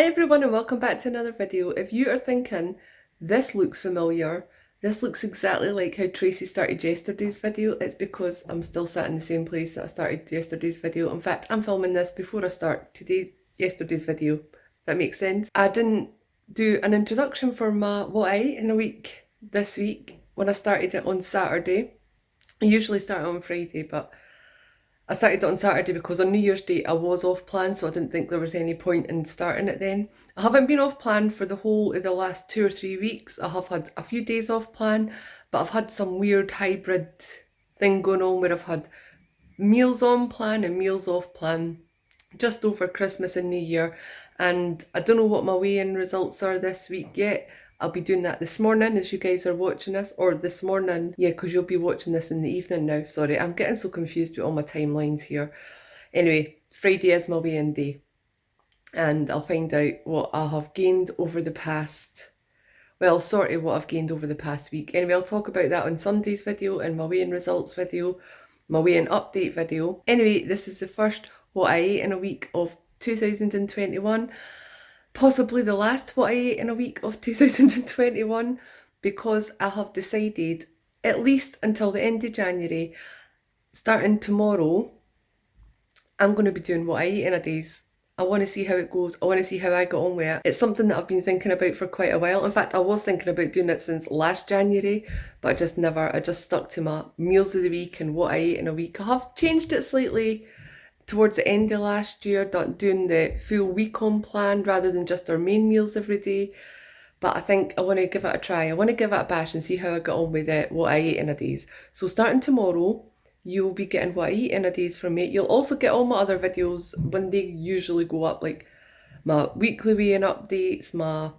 Hi everyone and welcome back to another video. If you are thinking, this looks familiar, this looks exactly like how Tracy started yesterday's video, it's because I'm still sat in the same place that I started yesterday's video. In fact, I'm filming this before I start yesterday's video, if that makes sense. I didn't do an introduction for my what I ate in a week this week when I started it on Saturday. I usually start it on Friday, but I started it on Saturday because on New Year's Day I was off plan, so I didn't think there was any point in starting it then. I haven't been off plan for the whole of the last 2 or 3 weeks. I have had a few days off plan, but I've had some weird hybrid thing going on where I've had meals on plan and meals off plan just over Christmas and New Year, and I don't know what my weigh-in results are this week yet. I'll be doing that this morning as you guys are watching this, or this morning, yeah, because you'll be watching this in the evening now. Sorry, I'm getting so confused with all my timelines here. Anyway, Friday is my weigh-in day, and I'll find out what I have gained over the past, well, sort of what I've gained over the past week. Anyway, I'll talk about that on Sunday's video and my weigh-in results video, my weigh-in update video. Anyway, this is the first what I ate in a week of 2021. Possibly the last what I ate in a week of 2021, because I have decided, at least until the end of January, starting tomorrow, I'm going to be doing what I eat in a day's. I want to see how it goes. I want to see how I get on with it. It's something that I've been thinking about for quite a while. In fact, I was thinking about doing it since last January, but I just stuck to my meals of the week and what I ate in a week. I have changed it slightly towards the end of last year, doing the full week on plan rather than just our main meals every day. But I think I want to give it a try. I want to give it a bash and see how I get on with it, what I eat in a days. So starting tomorrow, you'll be getting what I eat in a days from me. You'll also get all my other videos when they usually go up, like my weekly weigh-in updates, my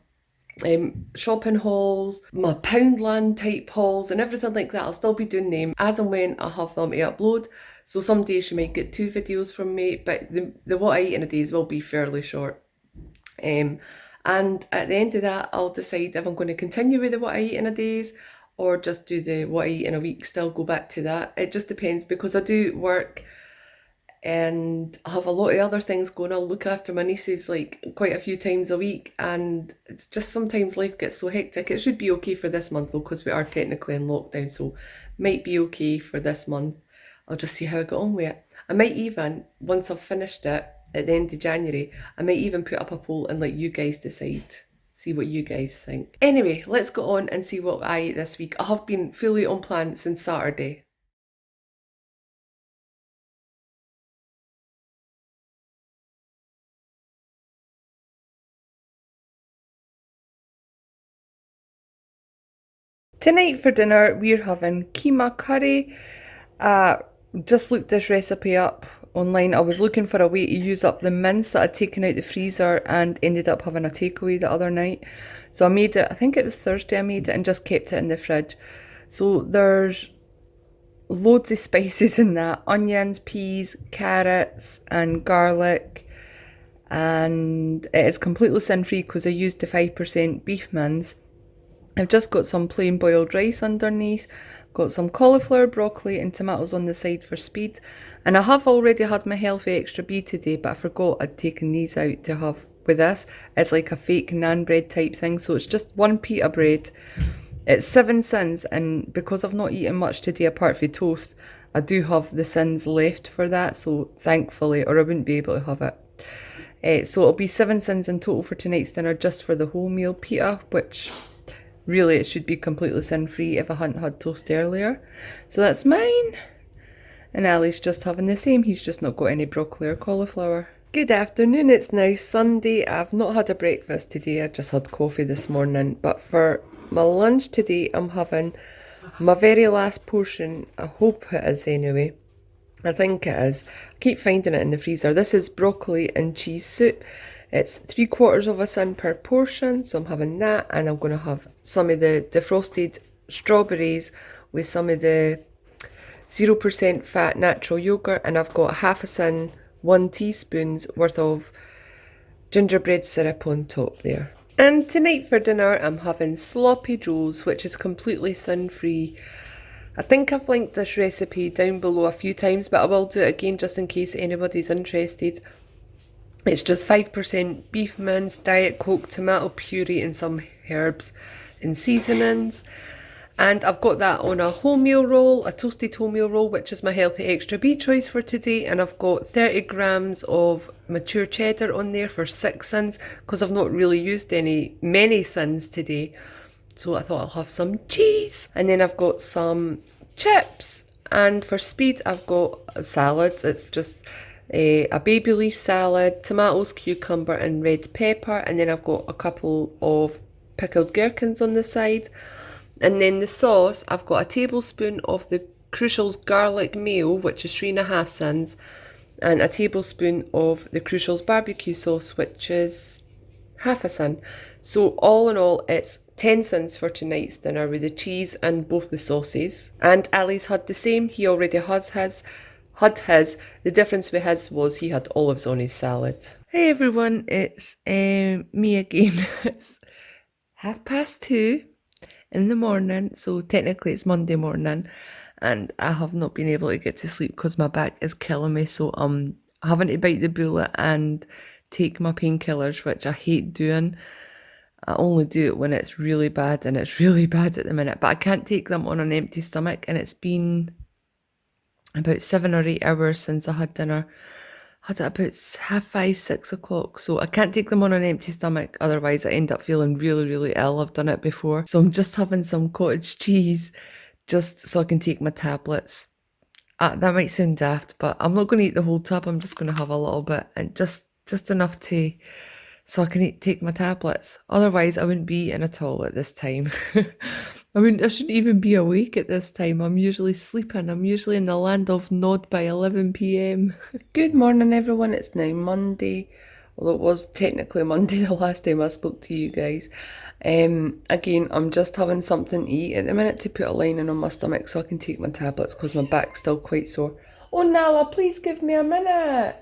shopping hauls, my Poundland type hauls and everything like that. I'll still be doing them as and when I have them to upload. So some days you might get 2 videos from me, but the what I eat in a days will be fairly short. And at the end of that, I'll decide if I'm going to continue with the what I eat in a days or just do the what I eat in a week, still go back to that. It just depends, because I do work and I have a lot of other things going on. I look after my nieces like quite a few times a week, and it's just sometimes life gets so hectic. It should be okay for this month though, because we are technically in lockdown, so might be okay for this month. I'll just see how I get on with it. I might even, once I've finished it at the end of January, I might even put up a poll and let you guys decide. See what you guys think. Anyway, let's go on and see what I ate this week. I have been fully on plan since Saturday. Tonight for dinner we're having keema curry. Just looked this recipe up online. I was looking for a way to use up the mince that I'd taken out the freezer and ended up having a takeaway the other night. So I made it, I think it was Thursday I made it, and just kept it in the fridge. So there's loads of spices in that: onions, peas, carrots and garlic. And it is completely sin free because I used the 5% beef mince. I've just got some plain boiled rice underneath, got some cauliflower, broccoli and tomatoes on the side for speed. And I have already had my healthy extra B today, but I forgot I'd taken these out to have with this. It's like a fake naan bread type thing, so it's just one pita bread. It's 7 sins, and because I've not eaten much today apart from toast, I do have the sins left for that, so thankfully, or I wouldn't be able to have it. So it'll be 7 sins in total for tonight's dinner, just for the whole meal pita, which really it should be completely sin free if I hadn't had toast earlier. So that's mine. And Ali's just having the same, he's just not got any broccoli or cauliflower. Good afternoon, it's now Sunday. I've not had a breakfast today, I just had coffee this morning. But for my lunch today, I'm having my very last portion. I hope it is anyway. I think it is. I keep finding it in the freezer. This is broccoli and cheese soup. It's 3/4 of a sin per portion, so I'm having that, and I'm going to have some of the defrosted strawberries with some of the 0% fat natural yogurt, and I've got half a sin, 1 teaspoon's worth of gingerbread syrup on top there. And tonight for dinner I'm having sloppy joes, which is completely sin free. I think I've linked this recipe down below a few times, but I will do it again just in case anybody's interested. It's just 5% beef mince, Diet Coke, tomato puree and some herbs and seasonings. And I've got that on a wholemeal roll, a toasted wholemeal roll, which is my healthy extra B choice for today. And I've got 30 grams of mature cheddar on there for 6 cents because I've not really used many cents today. So I thought I'll have some cheese. And then I've got some chips. And for speed, I've got salads. It's just a baby leaf salad, tomatoes, cucumber and red pepper. And then I've got a couple of pickled gherkins on the side. And then the sauce, I've got a tablespoon of the Crucials garlic mayo, which is 3.5 cents, and a tablespoon of the Crucials barbecue sauce, which is half a cent. So all in all, it's 10 cents for tonight's dinner with the cheese and both the sauces. And Ali's had the same. He already has his. The difference with his was he had olives on his salad. Hey everyone, it's me again. It's 2:30 in the morning, so technically it's Monday morning, and I have not been able to get to sleep because my back is killing me, so I'm having to bite the bullet and take my painkillers, which I hate doing. I only do it when it's really bad, and it's really bad at the minute, but I can't take them on an empty stomach, and it's been about 7 or 8 hours since I had dinner. I had it about 5:30, 6 o'clock, so I can't take them on an empty stomach, otherwise I end up feeling really, really ill. I've done it before. So I'm just having some cottage cheese just so I can take my tablets. That might sound daft, but I'm not going to eat the whole tub. I'm just going to have a little bit, and just enough so I can take my tablets. Otherwise, I wouldn't be eating at all at this time. I shouldn't even be awake at this time. I'm usually sleeping. I'm usually in the land of Nod by 11 p.m. Good morning, everyone. It's now Monday, although it was technically Monday the last time I spoke to you guys. Again, I'm just having something to eat at the minute to put a lining on my stomach so I can take my tablets because my back's still quite sore. Oh, Nala, please give me a minute.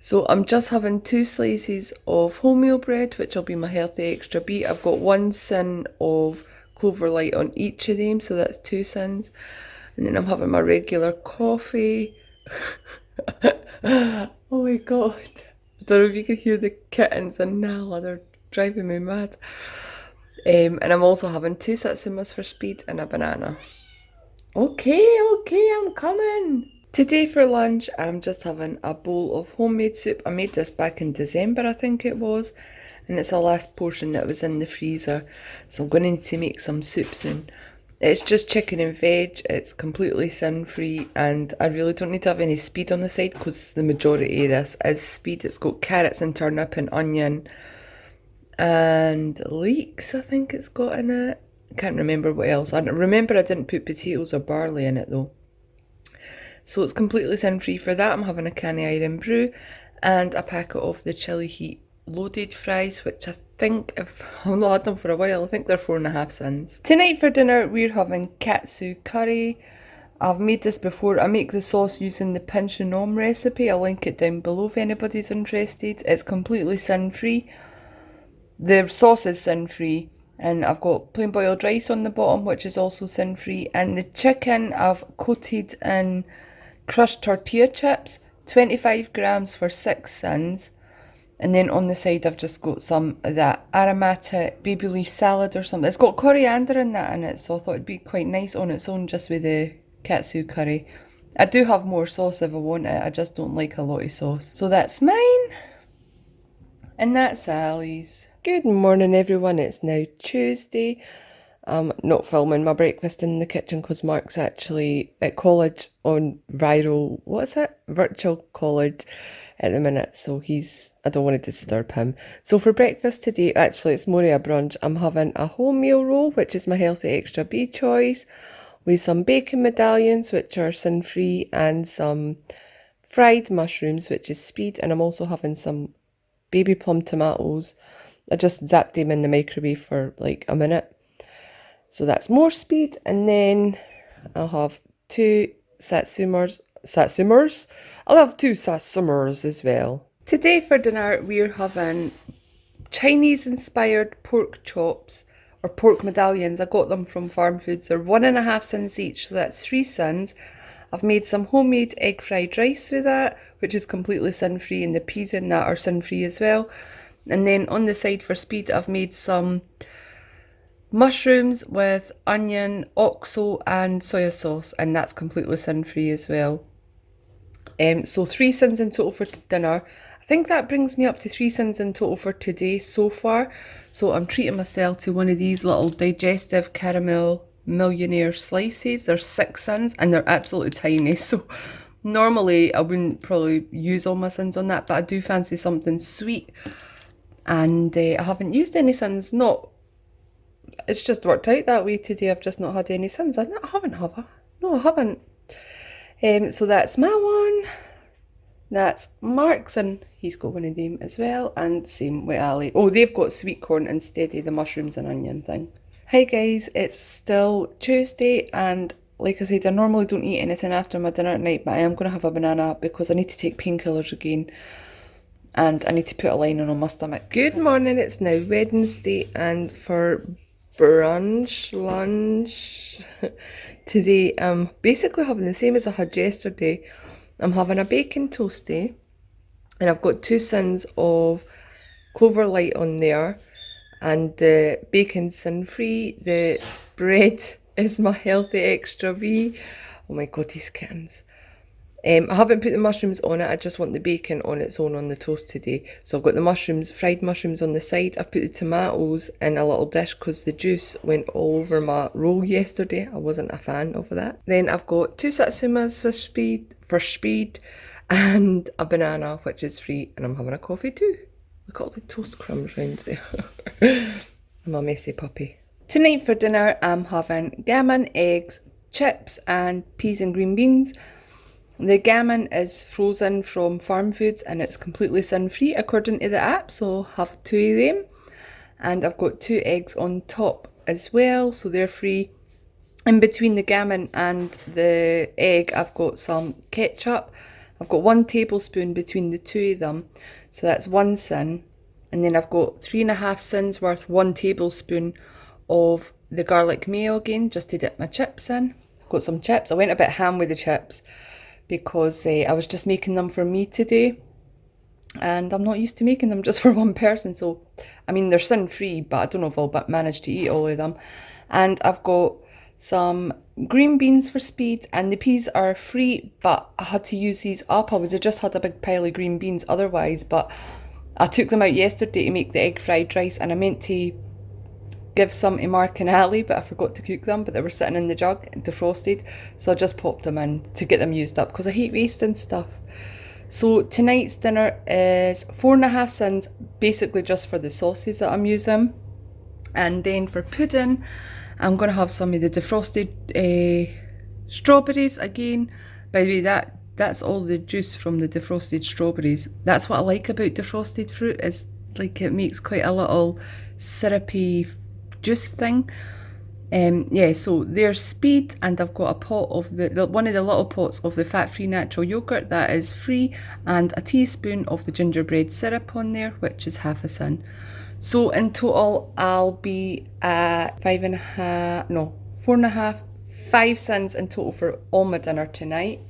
So I'm just having 2 slices of wholemeal bread, which will be my healthy extra B. I've got 1 tin of Clover Light on each of them, so that's 2 cents. And then I'm having my regular coffee. Oh my god. I don't know if you can hear the kittens and Nala, they're driving me mad. And I'm also having 2 satsumas for speed and a banana. Okay, I'm coming. Today for lunch, I'm just having a bowl of homemade soup. I made this back in December, I think it was, and it's the last portion that was in the freezer. So I'm going to need to make some soup soon. It's just chicken and veg, it's completely sin-free, and I really don't need to have any speed on the side because the majority of this is speed. It's got carrots and turnip and onion and leeks, I think it's got in it. I can't remember what else. I remember I didn't put potatoes or barley in it though. So it's completely sin-free. For that, I'm having a can of Iron Brew and a packet of the Chili Heat loaded fries, which I think, if I've not had them for a while, I think they're 4.5 cents. Tonight for dinner, we're having katsu curry. I've made this before. I make the sauce using the pinch and nom recipe. I'll link it down below if anybody's interested. It's completely sin-free. The sauce is sin-free. And I've got plain boiled rice on the bottom, which is also sin-free. And the chicken I've coated in crushed tortilla chips, 25 grams for 6 cents. And then on the side I've just got some of that aromatic baby leaf salad or something. It's got coriander in it, so I thought it'd be quite nice on its own just with the katsu curry. I do have more sauce if I want it, I just don't like a lot of sauce. So that's mine. And that's Ali's. Good morning everyone, it's now Tuesday. I'm not filming my breakfast in the kitchen because Mark's actually at college on virtual college at the minute, so I don't want to disturb him. So for breakfast today, actually it's more of a brunch. I'm having a wholemeal roll, which is my healthy extra B choice, with some bacon medallions, which are sin-free, and some fried mushrooms, which is speed, and I'm also having some baby plum tomatoes. I just zapped them in the microwave for like a minute. So that's more speed, and then I'll have 2 satsumas. I'll have 2 satsumas as well. Today for dinner, we're having Chinese-inspired pork chops, or pork medallions. I got them from Farm Foods. They're 1.5 cents each, so that's 3 cents. I've made some homemade egg fried rice with that, which is completely sin-free, and the peas in that are sin-free as well. And then on the side for speed, I've made some mushrooms with onion, oxo and soya sauce, and that's completely sin-free as well. So 3 sins in total for dinner. I think that brings me up to 3 sins in total for today so far. So I'm treating myself to one of these little digestive caramel millionaire slices. They're 6 sins and they're absolutely tiny. So normally I wouldn't probably use all my sins on that, but I do fancy something sweet. And I haven't used any sins. It's just worked out that way today. I've just not had any sins. I haven't, have I? No, I haven't. So that's my one. That's Mark's, and he's got one of them as well. And same with Ali. Oh, they've got sweet corn instead of the mushrooms and onion thing. Hi guys, it's still Tuesday, and like I said, I normally don't eat anything after my dinner at night, but I am going to have a banana because I need to take painkillers again. And I need to put a lining on my stomach. Good morning, it's now Wednesday, and for lunch, today I'm basically having the same as I had yesterday. I'm having a bacon toastie, and I've got 2 sins of Clover Light on there, and the bacon's sin-free. The bread is my healthy extra V. Oh my god, these kittens. I haven't put the mushrooms on it, I just want the bacon on its own on the toast today. So I've got the mushrooms, fried mushrooms on the side. I've put the tomatoes in a little dish because the juice went all over my roll yesterday. I wasn't a fan of that. Then I've got 2 satsumas for speed and a banana, which is free, and I'm having a coffee too. Look at all the toast crumbs around there. I'm a messy puppy. Tonight for dinner I'm having gammon, eggs, chips and peas and green beans. The gammon is frozen from Farm Foods and it's completely sin-free according to the app, so I'll have 2 of them. And I've got 2 eggs on top as well, so they're free. In between the gammon and the egg, I've got some ketchup. I've got 1 tablespoon between the 2 of them, so that's 1 sin. And then I've got 3.5 sins worth 1 tablespoon of the garlic mayo again, just to dip my chips in. I've got some chips. I went a bit ham with the chips because I was just making them for me today, and I'm not used to making them just for one person. So I mean, they're sin-free, but I don't know if I'll manage to eat all of them. And I've got some green beans for speed, and the peas are free, but I had to use these up. I would have just had a big pile of green beans otherwise, but I took them out yesterday to make the egg fried rice, and I meant to give some to Mark and Ali, but I forgot to cook them, but they were sitting in the jug defrosted, so I just popped them in to get them used up because I hate wasting stuff. So tonight's dinner is 4.5 sins, basically just for the sauces that I'm using. And then for pudding, I'm going to have some of the defrosted strawberries again. By the way, that's all the juice from the defrosted strawberries. That's what I like about defrosted fruit, is like it makes quite a little syrupy juice thing. Yeah, so there's speed, and I've got a pot of one of the little pots of the fat-free natural yogurt that is free, and a teaspoon of the gingerbread syrup on there, which is 1/2 sin. So in total, I'll be at 5 sins in total for all my dinner tonight.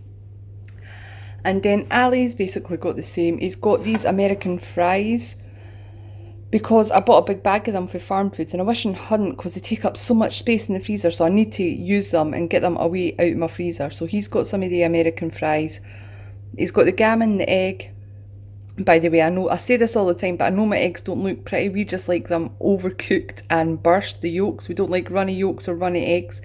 And then Ali's basically got the same. He's got these American fries, because I bought a big bag of them for Farm Foods, and I wish I hadn't, because they take up so much space in the freezer, so I need to use them and get them away out of my freezer. So he's got some of the American fries. He's got the gammon, the egg. By the way, I say this all the time, but I know my eggs don't look pretty. We just like them overcooked and burst, the yolks. We don't like runny yolks or runny eggs.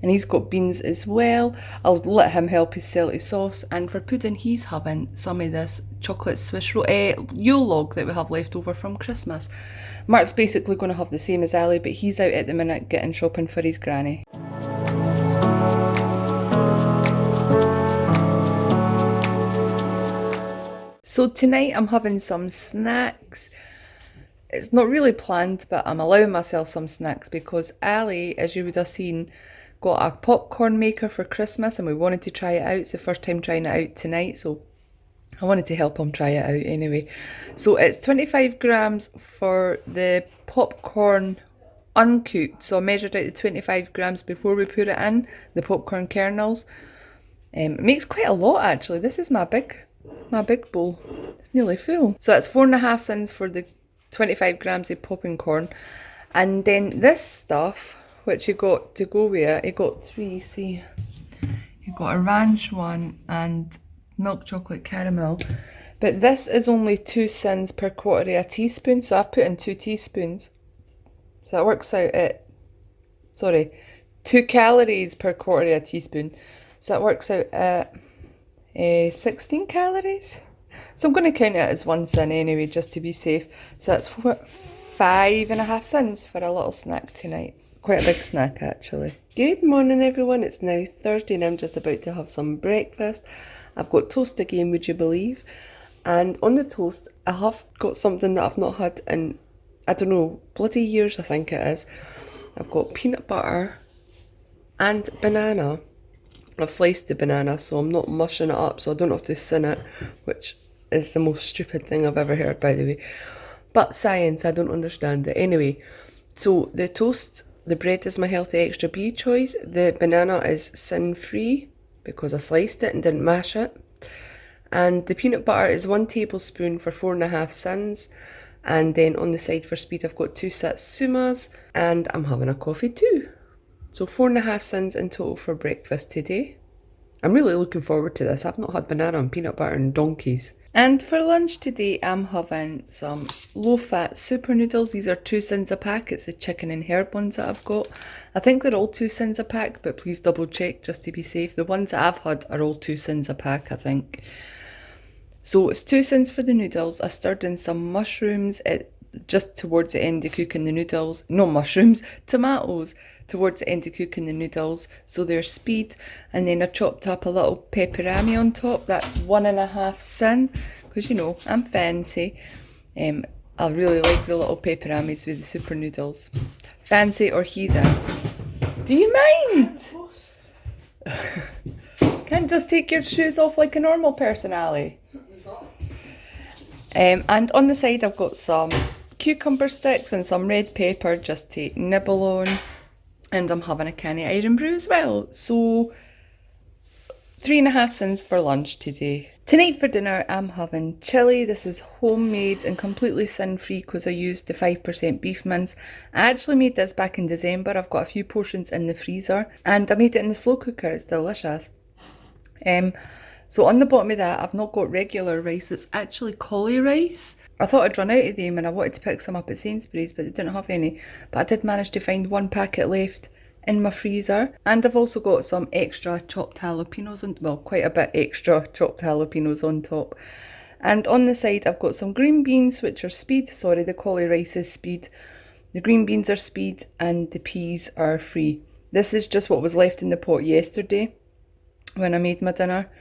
And he's got beans as well. I'll let him help us sell his sauce. And for pudding, he's having some of this chocolate Swiss roll Yule log that we have left over from Christmas. Mark's basically going to have the same as Ali, but he's out at the minute getting shopping for his granny. So tonight I'm having some snacks. It's not really planned, but I'm allowing myself some snacks because Ali, as you would have seen, got a popcorn maker for Christmas, and we wanted to try it out. It's the first time trying it out tonight, so I wanted to help him try it out anyway. So it's 25 grams for the popcorn uncooked. So I measured out the 25 grams before we put it in, the popcorn kernels. It makes quite a lot actually. This is my big bowl. It's nearly full. So that's 4.5 cents for the 25 grams of popping corn. And then this stuff, which you got to go with it, you got 3, see. You got a ranch one and milk chocolate caramel. But this is only 2 cents per quarter of a teaspoon, so I put in 2 teaspoons. So that works out at, 2 calories per quarter of a teaspoon. So that works out at 16 calories. So I'm going to count it as 1 cent anyway, just to be safe. So that's 5.5 cents for a little snack tonight. Quite a big snack actually. Good morning everyone, it's now Thursday and I'm just about to have some breakfast. I've got toast again, would you believe? And on the toast I have got something that I've not had in, I don't know, bloody years I think it is. I've got peanut butter and banana. I've sliced the banana so I'm not mushing it up so I don't have to sin it, which is the most stupid thing I've ever heard, by the way. But science, I don't understand it. Anyway, so the toast, the bread is my healthy extra B choice. The banana is sin-free because I sliced it and didn't mash it. And the peanut butter is 1 tablespoon for 4.5 cents. And then on the side for speed, I've got 2 satsumas and I'm having a coffee too. So 4.5 cents in total for breakfast today. I'm really looking forward to this. I've not had banana and peanut butter in donkeys. And for lunch today, I'm having some low-fat super noodles. These are 2 cents a pack. It's the chicken and herb ones that I've got. I think they're all 2 cents a pack, but please double check just to be safe. The ones that I've had are all 2 cents a pack, I think. So it's 2 cents for the noodles. I stirred in some mushrooms just towards the end of cooking the noodles. No mushrooms, tomatoes towards the end of cooking the noodles, so they're speed. And then I chopped up a little pepperami on top. That's 1.5 cents, because you know I'm fancy. I really like the little pepperamis with the super noodles. Fancy or heathen? Do you mind? Can't just take your shoes off like a normal person, Ali. And on the side I've got some cucumber sticks and some red pepper just to nibble on. And I'm having a can of Iron Brew as well. So 3.5 cents for lunch today. Tonight for dinner I'm having chilli. This is homemade and completely sin-free because I used the 5% beef mince. I actually made this back in December. I've got a few portions in the freezer and I made it in the slow cooker. It's delicious. So on the bottom of that, I've not got regular rice, it's actually cauli rice. I thought I'd run out of them and I wanted to pick some up at Sainsbury's, but they didn't have any. But I did manage to find 1 packet left in my freezer. And I've also got some extra chopped jalapenos, well, quite a bit extra chopped jalapenos on top. And on the side, I've got some green beans, which are speed. Sorry, the cauli rice is speed. The green beans are speed and the peas are free. This is just what was left in the pot yesterday when I made my dinner.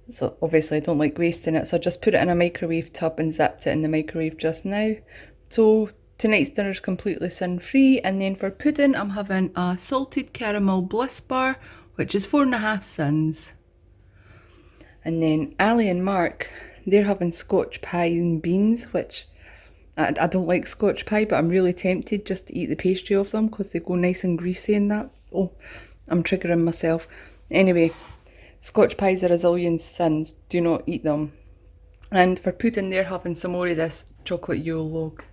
So obviously I don't like wasting it, so I just put it in a microwave tub and zapped it in the microwave just now. So tonight's dinner is completely sin-free. And then for pudding, I'm having a salted caramel bliss bar, which is 4.5 cents. And then Ali and Mark, they're having Scotch pie and beans, which I don't like Scotch pie, but I'm really tempted just to eat the pastry of them because they go nice and greasy and that. Oh, I'm triggering myself. Anyway, Scotch pies are a zillion sins, do not eat them. And for pudding, they're having some more of this chocolate Yule log.